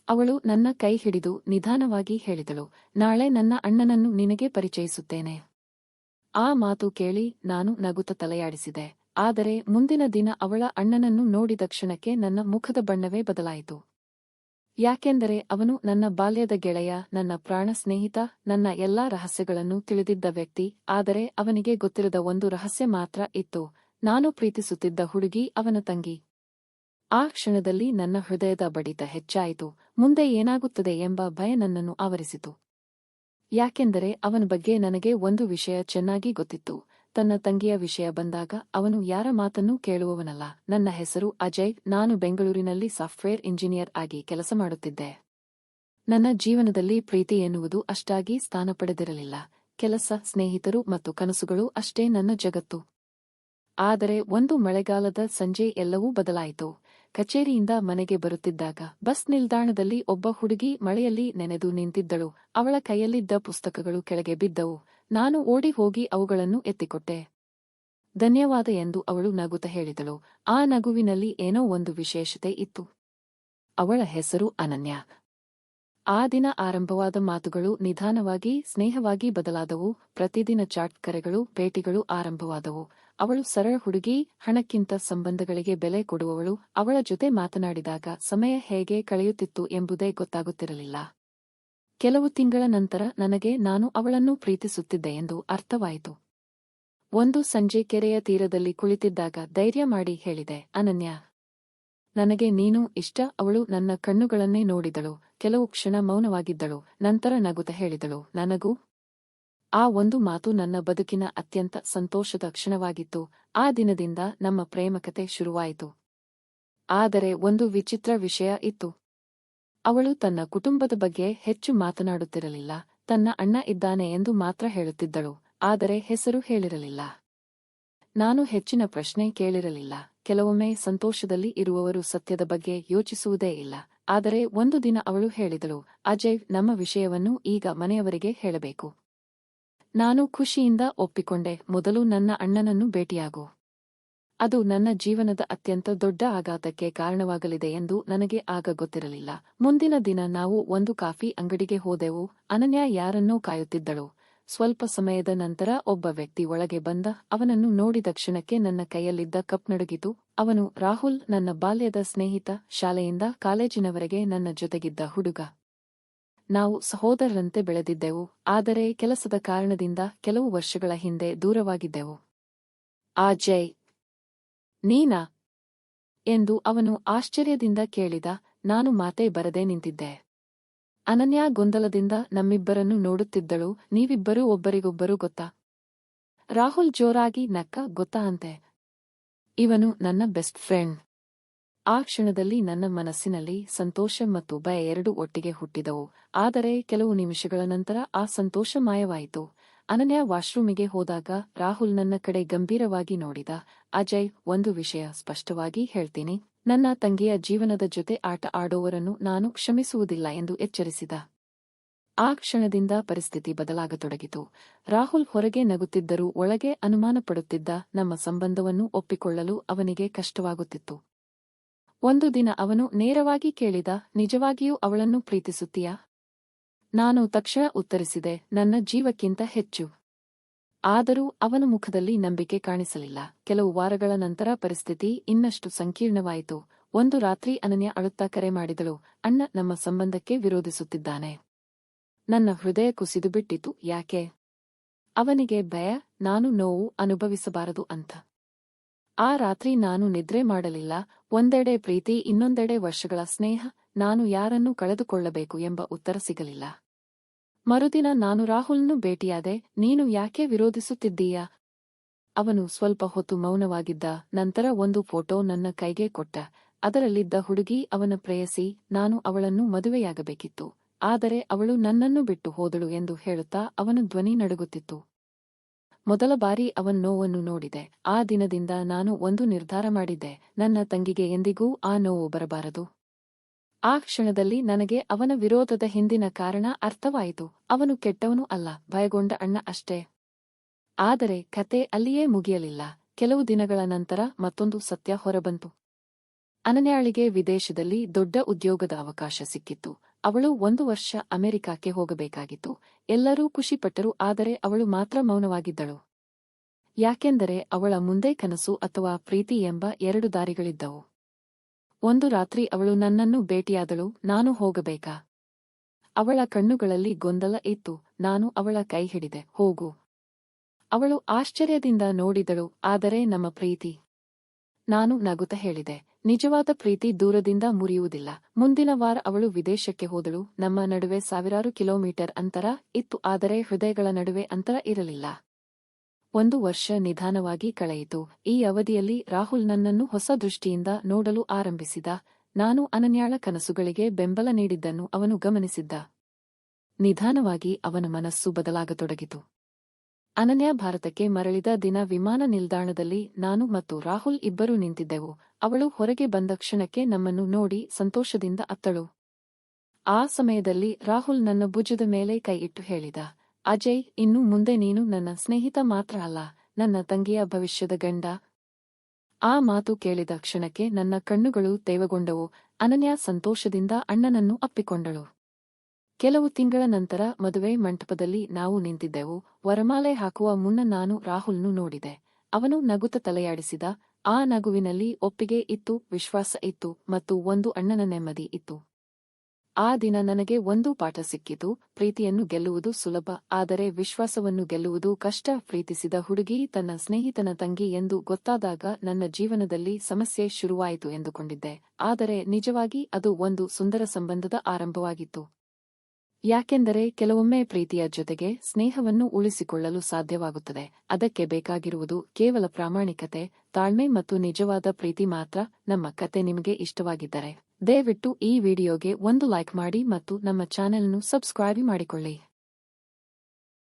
ಅವಳು ನನ್ನ ಕೈ ಹಿಡಿದು ನಿಧಾನವಾಗಿ ಹೇಳಿದಳು, ನಾಳೆ ನನ್ನ ಅಣ್ಣನನ್ನು ನಿನಗೆ ಪರಿಚಯಿಸುತ್ತೇನೆ. ಆ ಮಾತು ಕೇಳಿ ನಾನು ನಗುತ್ತ ತಲೆಯಾಡಿಸಿದೆ. ಆದರೆ ಮುಂದಿನ ದಿನ ಅವಳ ಅಣ್ಣನನ್ನು ನೋಡಿದ ಕ್ಷಣಕ್ಕೆ ನನ್ನ ಮುಖದ ಬಣ್ಣವೇ ಬದಲಾಯಿತು. ಯಾಕೆಂದರೆ ಅವನು ನನ್ನ ಬಾಲ್ಯದ ಗೆಳೆಯ, ನನ್ನ ಪ್ರಾಣ ಸ್ನೇಹಿತ, ನನ್ನ ಎಲ್ಲಾ ರಹಸ್ಯಗಳನ್ನು ತಿಳಿದಿದ್ದ ವ್ಯಕ್ತಿ. ಆದರೆ ಅವನಿಗೆ ಗೊತ್ತಿರದ ಒಂದು ರಹಸ್ಯ ಮಾತ್ರ ಇತ್ತು, ನಾನು ಪ್ರೀತಿಸುತ್ತಿದ್ದ ಹುಡುಗಿ ಅವನ ತಂಗಿ. ಆ ಕ್ಷಣದಲ್ಲಿ ನನ್ನ ಹೃದಯದ ಬಡಿತ ಹೆಚ್ಚಾಯಿತು. ಮುಂದೆ ಏನಾಗುತ್ತದೆ ಎಂಬ ಭಯ ನನ್ನನ್ನು ಆವರಿಸಿತು. ಯಾಕೆಂದರೆ ಅವನ ಬಗ್ಗೆ ನನಗೆ ಒಂದು ವಿಷಯ ಚೆನ್ನಾಗಿ ಗೊತ್ತಿತ್ತು, ತನ್ನ ತಂಗಿಯ ವಿಷಯ ಬಂದಾಗ ಅವನು ಯಾರ ಮಾತನ್ನೂ ಕೇಳುವವನಲ್ಲ. ನನ್ನ ಹೆಸರು ಅಜಯ್, ನಾನು ಬೆಂಗಳೂರಿನಲ್ಲಿ ಸಾಫ್ಟ್ವೇರ್ ಇಂಜಿನಿಯರ್ ಆಗಿ ಕೆಲಸ ಮಾಡುತ್ತಿದ್ದೆ. ನನ್ನ ಜೀವನದಲ್ಲಿ ಪ್ರೀತಿ ಎನ್ನುವುದು ಅಷ್ಟಾಗಿ ಸ್ಥಾನ ಪಡೆದಿರಲಿಲ್ಲ. ಕೆಲಸ, ಸ್ನೇಹಿತರು ಮತ್ತು ಕನಸುಗಳು ಅಷ್ಟೇ ನನ್ನ ಜಗತ್ತು. ಆದರೆ ಒಂದು ಮಳೆಗಾಲದ ಸಂಜೆ ಎಲ್ಲವೂ ಬದಲಾಯಿತು. ಕಚೇರಿಯಿಂದ ಮನೆಗೆ ಬರುತ್ತಿದ್ದಾಗ ಬಸ್ ನಿಲ್ದಾಣದಲ್ಲಿ ಒಬ್ಬ ಹುಡುಗಿ ಮಳೆಯಲ್ಲಿ ನೆನೆದು ನಿಂತಿದ್ದಳು. ಅವಳ ಕೈಯಲ್ಲಿದ್ದ ಪುಸ್ತಕಗಳು ಕೆಳಗೆ ಬಿದ್ದವು. ನಾನು ಓಡಿ ಹೋಗಿ ಅವುಗಳನ್ನು ಎತ್ತಿಕೊಟ್ಟೆ. ಧನ್ಯವಾದ ಎಂದು ಅವಳು ನಗುತ್ತ ಹೇಳಿದಳು. ಆ ನಗುವಿನಲ್ಲಿ ಏನೋ ಒಂದು ವಿಶೇಷತೆ ಇತ್ತು. ಅವಳ ಹೆಸರು ಅನನ್ಯ. ಆ ದಿನ ಆರಂಭವಾದ ಮಾತುಗಳು ನಿಧಾನವಾಗಿ, ಸ್ನೇಹವಾಗಿ ಬದಲಾದವು. ಪ್ರತಿದಿನ ಚಾಟ್ ಕರೆಗಳು, ಭೇಟಿಗಳು ಆರಂಭವಾದವು. ಅವಳು ಸರಳ ಹುಡುಗಿ, ಹಣಕ್ಕಿಂತ ಸಂಬಂಧಗಳಿಗೆ ಬೆಲೆ ಕೊಡುವವಳು. ಅವಳ ಜೊತೆ ಮಾತನಾಡಿದಾಗ ಸಮಯ ಹೇಗೆ ಕಳೆಯುತ್ತಿತ್ತು ಎಂಬುದೇ ಗೊತ್ತಾಗುತ್ತಿರಲಿಲ್ಲ. ಕೆಲವು ತಿಂಗಳ ನಂತರ ನನಗೆ ನಾನು ಅವಳನ್ನು ಪ್ರೀತಿಸುತ್ತಿದ್ದೆ ಎಂದು ಅರ್ಥವಾಯಿತು. ಒಂದು ಸಂಜೆ ಕೆರೆಯ ತೀರದಲ್ಲಿ ಕುಳಿತಿದ್ದಾಗ ಧೈರ್ಯ ಮಾಡಿ ಹೇಳಿದೆ, ಅನನ್ಯ, ನನಗೆ ನೀನು ಇಷ್ಟ. ಅವಳು ನನ್ನ ಕಣ್ಣುಗಳನ್ನೇ ನೋಡಿದಳು. ಕೆಲವು ಕ್ಷಣ ಮೌನವಾಗಿದ್ದಳು. ನಂತರ ನಗುತ್ತ ಹೇಳಿದಳು, ನನಗೂ. ಆ ಒಂದು ಮಾತು ನನ್ನ ಬದುಕಿನ ಅತ್ಯಂತ ಸಂತೋಷದ ಕ್ಷಣವಾಗಿತ್ತು. ಆ ದಿನದಿಂದ ನಮ್ಮ ಪ್ರೇಮಕತೆ ಶುರುವಾಯಿತು. ಆದರೆ ಒಂದು ವಿಚಿತ್ರ ವಿಷಯ ಇತ್ತು. ಅವಳು ತನ್ನ ಕುಟುಂಬದ ಬಗ್ಗೆ ಹೆಚ್ಚು ಮಾತನಾಡುತ್ತಿರಲಿಲ್ಲ. ತನ್ನ ಅಣ್ಣ ಇದ್ದಾನೆ ಎಂದು ಮಾತ್ರ ಹೇಳುತ್ತಿದ್ದಳು, ಆದರೆ ಹೆಸರು ಹೇಳಿರಲಿಲ್ಲ. ನಾನು ಹೆಚ್ಚಿನ ಪ್ರಶ್ನೆ ಕೇಳಿರಲಿಲ್ಲ. ಕೆಲವೊಮ್ಮೆ ಸಂತೋಷದಲ್ಲಿ ಇರುವವರು ಸತ್ಯದ ಬಗ್ಗೆ ಯೋಚಿಸುವುದೇ ಇಲ್ಲ. ಆದರೆ ಒಂದು ದಿನ ಅವಳು ಹೇಳಿದಳು, ಅಜಯ್, ನಮ್ಮ ವಿಷಯವನ್ನು ಈಗ ಮನೆಯವರಿಗೆ ಹೇಳಬೇಕು. ನಾನು ಖುಷಿಯಿಂದ ಒಪ್ಪಿಕೊಂಡೆ. ಮೊದಲು ನನ್ನ ಅಣ್ಣನನ್ನು ಭೇಟಿಯಾಗು. ಅದು ನನ್ನ ಜೀವನದ ಅತ್ಯಂತ ದೊಡ್ಡ ಆಘಾತಕ್ಕೆ ಕಾರಣವಾಗಲಿದೆ ಎಂದು ನನಗೆ ಆಗ ಗೊತ್ತಿರಲಿಲ್ಲ. ಮುಂದಿನ ದಿನ ನಾವು ಒಂದು ಕಾಫಿ ಅಂಗಡಿಗೆ ಹೋದೆವು. ಅನನ್ಯ ಯಾರನ್ನೋ ಕಾಯುತ್ತಿದ್ದಳು. ಸ್ವಲ್ಪ ಸಮಯದ ನಂತರ ಒಬ್ಬ ವ್ಯಕ್ತಿ ಒಳಗೆ ಬಂದ. ಅವನನ್ನು ನೋಡಿದ ಕ್ಷಣಕ್ಕೆ ನನ್ನ ಕೈಯಲ್ಲಿದ್ದ ಕಪ್ ನಡುಗಿತು. ಅವನು ರಾಹುಲ್, ನನ್ನ ಬಾಲ್ಯದ ಸ್ನೇಹಿತ, ಶಾಲೆಯಿಂದ ಕಾಲೇಜಿನವರೆಗೆ ನನ್ನ ಜೊತೆಗಿದ್ದ ಹುಡುಗ. ನಾವು ಸಹೋದರರಂತೆ ಬೆಳೆದಿದ್ದೆವು. ಆದರೆ ಕೆಲಸದ ಕಾರಣದಿಂದ ಕೆಲವು ವರ್ಷಗಳ ಹಿಂದೆ ದೂರವಾಗಿದ್ದೆವು. ಅಜಯ್, ನೀನಾ ಎಂದು ಅವನು ಆಶ್ಚರ್ಯದಿಂದ ಕೇಳಿದ. ನಾನು ಮಾತೇ ಬರದೆ ನಿಂತಿದ್ದೆ. ಅನನ್ಯ ಗೊಂದಲದಿಂದ ನಮ್ಮಿಬ್ಬರನ್ನು ನೋಡುತ್ತಿದ್ದಳು. ನೀವಿಬ್ಬರೂ ಒಬ್ಬರಿಗೊಬ್ಬರು ಗೊತ್ತಾ? ರಾಹುಲ್ ಜೋರಾಗಿ ನಕ್ಕ. ಗೊತ್ತಾ ಅಂತೆ. ಇವನು ನನ್ನ ಬೆಸ್ಟ್ ಫ್ರೆಂಡ್. ಆ ಕ್ಷಣದಲ್ಲಿ ನನ್ನ ಮನಸ್ಸಿನಲ್ಲಿ ಸಂತೋಷ ಮತ್ತು ಭಯ ಎರಡೂ ಒಟ್ಟಿಗೆ ಹುಟ್ಟಿದವು. ಆದರೆ ಕೆಲವು ನಿಮಿಷಗಳ ನಂತರ ಆ ಸಂತೋಷ ಮಾಯವಾಯಿತು. ಅನನ್ಯ ವಾಶ್ರೂಮಿಗೆ ಹೋದಾಗ ರಾಹುಲ್ ನನ್ನ ಕಡೆ ಗಂಭೀರವಾಗಿ ನೋಡಿದ. ಅಜಯ್, ಒಂದು ವಿಷಯ ಸ್ಪಷ್ಟವಾಗಿ ಹೇಳ್ತೀನಿ, ನನ್ನ ತಂಗಿಯ ಜೀವನದ ಜೊತೆ ಆಟ ಆಡೋವರನ್ನು ನಾನು ಕ್ಷಮಿಸುವುದಿಲ್ಲ ಎಂದು ಎಚ್ಚರಿಸಿದ. ಆ ಕ್ಷಣದಿಂದ ಪರಿಸ್ಥಿತಿ ಬದಲಾಗತೊಡಗಿತು. ರಾಹುಲ್ ಹೊರಗೆ ನಗುತ್ತಿದ್ದರೂ ಒಳಗೆ ಅನುಮಾನ ಪಡುತ್ತಿದ್ದ. ನಮ್ಮ ಸಂಬಂಧವನ್ನು ಒಪ್ಪಿಕೊಳ್ಳಲು ಅವನಿಗೆ ಕಷ್ಟವಾಗುತ್ತಿತ್ತು. ಒಂದು ದಿನ ಅವನು ನೇರವಾಗಿ ಕೇಳಿದ, ನಿಜವಾಗಿಯೂ ಅವಳನ್ನು ಪ್ರೀತಿಸುತ್ತೀಯಾ? ನಾನು ತಕ್ಷಣ ಉತ್ತರಿಸಿದೆ, ನನ್ನ ಜೀವಕ್ಕಿಂತ ಹೆಚ್ಚು. ಆದರೂ ಅವನ ಮುಖದಲ್ಲಿ ನಂಬಿಕೆ ಕಾಣಿಸಲಿಲ್ಲ. ಕೆಲವು ವಾರಗಳ ನಂತರ ಪರಿಸ್ಥಿತಿ ಇನ್ನಷ್ಟು ಸಂಕೀರ್ಣವಾಯಿತು. ಒಂದು ರಾತ್ರಿ ಅನನ್ಯ ಅಳುತ್ತಾ ಕರೆ ಮಾಡಿದಳು, ಅಣ್ಣ ನಮ್ಮ ಸಂಬಂಧಕ್ಕೆ ವಿರೋಧಿಸುತ್ತಿದ್ದಾನೆ. ನನ್ನ ಹೃದಯ ಕುಸಿದು ಬಿಟ್ಟಿತು. ಯಾಕೆ? ಅವನಿಗೆ ಭಯ, ನಾನು ನೋವು ಅನುಭವಿಸಬಾರದು ಅಂತ. ಆ ರಾತ್ರಿ ನಾನು ನಿದ್ರೆ ಮಾಡಲಿಲ್ಲ. ಒಂದೆಡೆ ಪ್ರೀತಿ, ಇನ್ನೊಂದೆಡೆ ವರ್ಷಗಳ ಸ್ನೇಹ. ನಾನು ಯಾರನ್ನು ಕಳೆದುಕೊಳ್ಳಬೇಕು ಎಂಬ ಉತ್ತರ ಸಿಗಲಿಲ್ಲ. ಮರುದಿನ ನಾನು ರಾಹುಲ್ನು ಭೇಟಿಯಾದೆ. ನೀನು ಯಾಕೆ ವಿರೋಧಿಸುತ್ತಿದ್ದೀಯಾ? ಅವನು ಸ್ವಲ್ಪ ಹೊತ್ತು ಮೌನವಾಗಿದ್ದ. ನಂತರ ಒಂದು ಫೋಟೋ ನನ್ನ ಕೈಗೆ ಕೊಟ್ಟ. ಅದರಲ್ಲಿದ್ದ ಹುಡುಗಿ ಅವನ ಪ್ರೇಯಸಿ. ನಾನು ಅವಳನ್ನು ಮದುವೆಯಾಗಬೇಕಿತ್ತು. ಆದರೆ ಅವಳು ನನ್ನನ್ನು ಬಿಟ್ಟು ಹೋದಳು ಎಂದು ಹೇಳುತ್ತಾ ಅವನ ಧ್ವನಿ ನಡುಗುತ್ತಿತ್ತು. ಮೊದಲ ಬಾರಿ ಅವನ ನೋವನ್ನು ನೋಡಿದೆ. ಆ ದಿನದಿಂದ ನಾನು ಒಂದು ನಿರ್ಧಾರ ಮಾಡಿದ್ದೆ, ನನ್ನ ತಂಗಿಗೆ ಎಂದಿಗೂ ಆ ನೋವು ಬರಬಾರದು. ಆ ಕ್ಷಣದಲ್ಲಿ ನನಗೆ ಅವನ ವಿರೋಧದ ಹಿಂದಿನ ಕಾರಣ ಅರ್ಥವಾಯಿತು. ಅವನು ಕೆಟ್ಟವನು ಅಲ್ಲ, ಭಯಗೊಂಡ ಅಣ್ಣ ಅಷ್ಟೇ. ಆದರೆ ಕತೆ ಅಲ್ಲಿಯೇ ಮುಗಿಯಲಿಲ್ಲ. ಕೆಲವು ದಿನಗಳ ನಂತರ ಮತ್ತೊಂದು ಸತ್ಯ ಹೊರಬಂತು. ಅನನ್ಯಾಳಿಗೆ ವಿದೇಶದಲ್ಲಿ ದೊಡ್ಡ ಉದ್ಯೋಗದ ಅವಕಾಶ ಸಿಕ್ಕಿತ್ತು. ಅವಳು 1 ವರ್ಷ ಅಮೆರಿಕಕ್ಕೆ ಹೋಗಬೇಕಾಗಿತ್ತು. ಎಲ್ಲರೂ ಖುಷಿಪಟ್ಟರು, ಆದರೆ ಅವಳು ಮಾತ್ರ ಮೌನವಾಗಿದ್ದಳು. ಯಾಕೆಂದರೆ ಅವಳ ಮುಂದೆ ಕನಸು ಅಥವಾ ಪ್ರೀತಿ ಎಂಬ 2 ದಾರಿಗಳಿದ್ದವು. ಒಂದು ರಾತ್ರಿ ಅವಳು ನನ್ನನ್ನು ಭೇಟಿಯಾದಳು. ನಾನು ಹೋಗಬೇಕಾ? ಅವಳ ಕಣ್ಣುಗಳಲ್ಲಿ ಗೊಂದಲ ಇತ್ತು. ನಾನು ಅವಳ ಕೈ ಹಿಡಿದೆ. ಹೋಗು. ಅವಳು ಆಶ್ಚರ್ಯದಿಂದ ನೋಡಿದಳು. ಆದರೆ ನಮ್ಮ ಪ್ರೀತಿ? ನಾನು ನಗುತ್ತ ಹೇಳಿದೆ, ನಿಜವಾದ ಪ್ರೀತಿ ದೂರದಿಂದ ಮುರಿಯುವುದಿಲ್ಲ. ಮುಂದಿನ ವಾರ ಅವಳು ವಿದೇಶಕ್ಕೆ ಹೋದಳು. ನಮ್ಮ ನಡುವೆ ಸಾವಿರಾರು ಕಿಲೋಮೀಟರ್ ಅಂತರ ಇತ್ತು, ಆದರೆ ಹೃದಯಗಳ ನಡುವೆ ಅಂತರ ಇರಲಿಲ್ಲ. 1 ವರ್ಷ ನಿಧಾನವಾಗಿ ಕಳೆಯಿತು. ಈ ಅವಧಿಯಲ್ಲಿ ರಾಹುಲ್ ನನ್ನನ್ನು ಹೊಸ ದೃಷ್ಟಿಯಿಂದ ನೋಡಲು ಆರಂಭಿಸಿದ. ನಾನು ಅನನ್ಯಾಳ ಕನಸುಗಳಿಗೆ ಬೆಂಬಲ ನೀಡಿದ್ದನ್ನು ಅವನು ಗಮನಿಸಿದ್ದ. ನಿಧಾನವಾಗಿ ಅವನ ಮನಸ್ಸು ಬದಲಾಗತೊಡಗಿತು. ಅನನ್ಯಾ ಭಾರತಕ್ಕೆ ಮರಳಿದ ದಿನ ವಿಮಾನ ನಿಲ್ದಾಣದಲ್ಲಿ ನಾನು ಮತ್ತು ರಾಹುಲ್ ಇಬ್ಬರೂ ನಿಂತಿದ್ದೆವು. ಅವಳು ಹೊರಗೆ ಬಂದ ಕ್ಷಣಕ್ಕೆ ನಮ್ಮನ್ನು ನೋಡಿ ಸಂತೋಷದಿಂದ ಅತ್ತಳು. ಆ ಸಮಯದಲ್ಲಿ ರಾಹುಲ್ ನನ್ನ ಭುಜದ ಮೇಲೆ ಕೈ ಇಟ್ಟು ಹೇಳಿದ, ಅಜಯ್, ಇನ್ನು ಮುಂದೆ ನೀನು ನನ್ನ ಸ್ನೇಹಿತ ಮಾತ್ರ ಅಲ್ಲ, ನನ್ನ ತಂಗಿಯ ಭವಿಷ್ಯದ ಗಂಡ. ಆ ಮಾತು ಕೇಳಿದ ಕ್ಷಣಕ್ಕೆ ನನ್ನ ಕಣ್ಣುಗಳು ತೇವಗೊಂಡವು. ಅನನ್ಯಾ ಸಂತೋಷದಿಂದ ಅಣ್ಣನನ್ನು ಅಪ್ಪಿಕೊಂಡಳು. ಕೆಲವು ತಿಂಗಳ ನಂತರ ಮದುವೆ ಮಂಟಪದಲ್ಲಿ ನಾವು ನಿಂತಿದ್ದೆವು. ವರಮಾಲೆ ಹಾಕುವ ಮುನ್ನ ನಾನು ರಾಹುಲ್ನು ನೋಡಿದೆ. ಅವನು ನಗುತ್ತ ತಲೆಯಾಡಿಸಿದ. ಆ ನಗುವಿನಲ್ಲಿ ಒಪ್ಪಿಗೆ ಇತ್ತು, ವಿಶ್ವಾಸ ಇತ್ತು ಮತ್ತು ಒಂದು ಅಣ್ಣನ ನೆಮ್ಮದಿ ಇತ್ತು. ಆ ದಿನ ನನಗೆ ಒಂದು ಪಾಠ ಸಿಕ್ಕಿತು. ಪ್ರೀತಿಯನ್ನು ಗೆಲ್ಲುವುದು ಸುಲಭ, ಆದರೆ ವಿಶ್ವಾಸವನ್ನು ಗೆಲ್ಲುವುದು ಕಷ್ಟ. ಪ್ರೀತಿಸಿದ ಹುಡುಗಿ ತನ್ನ ಸ್ನೇಹಿತನ ತಂಗಿ ಎಂದು ಗೊತ್ತಾದಾಗ ನನ್ನ ಜೀವನದಲ್ಲಿ ಸಮಸ್ಯೆ ಶುರುವಾಯಿತು ಎಂದುಕೊಂಡಿದ್ದೆ. ಆದರೆ ನಿಜವಾಗಿ ಅದು ಒಂದು ಸುಂದರ ಸಂಬಂಧದ ಆರಂಭವಾಗಿತ್ತು. ಯಾಕೆಂದರೆ ಕೆಲವೊಮ್ಮೆ ಪ್ರೀತಿಯ ಜೊತೆಗೆ ಸ್ನೇಹವನ್ನು ಉಳಿಸಿಕೊಳ್ಳಲು ಸಾಧ್ಯವಾಗುತ್ತದೆ. ಅದಕ್ಕೆ ಬೇಕಾಗಿರುವುದು ಕೇವಲ ಪ್ರಾಮಾಣಿಕತೆ, ತಾಳ್ಮೆ ಮತ್ತು ನಿಜವಾದ ಪ್ರೀತಿ ಮಾತ್ರ. ನಮ್ಮ ಕತೆ ನಿಮಗೆ ಇಷ್ಟವಾಗಿದ್ದರೆ ದಯವಿಟ್ಟು ಈ ವಿಡಿಯೋಗೆ ಒಂದು ಲೈಕ್ ಮಾಡಿ ಮತ್ತು ನಮ್ಮ ಚಾನೆಲ್‌ನ್ನು ಸಬ್ಸ್ಕ್ರೈಬ್ ಮಾಡಿಕೊಳ್ಳಿ.